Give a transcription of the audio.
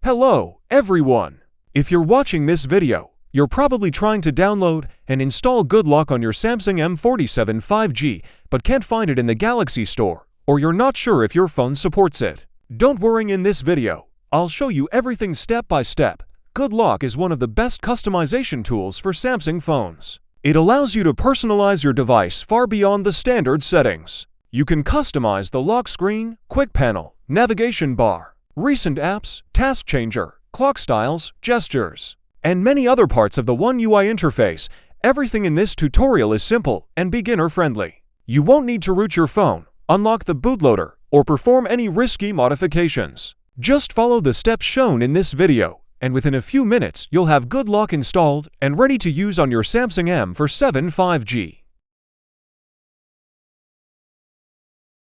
Hello, everyone! If you're watching this video, you're probably trying to download and install Good Lock on your Samsung M47 5G but can't find it in the Galaxy Store, or you're not sure if your phone supports it. Don't worry, in this video, I'll show you everything step by step. Good Lock is one of the best customization tools for Samsung phones. It allows you to personalize your device far beyond the standard settings. You can customize the lock screen, quick panel, navigation bar, recent apps, task changer, clock styles, gestures, and many other parts of the One UI interface. Everything in this tutorial is simple and beginner-friendly. You won't need to root your phone, unlock the bootloader, or perform any risky modifications. Just follow the steps shown in this video, and within a few minutes you'll have Good Lock installed and ready to use on your Samsung M47 5G.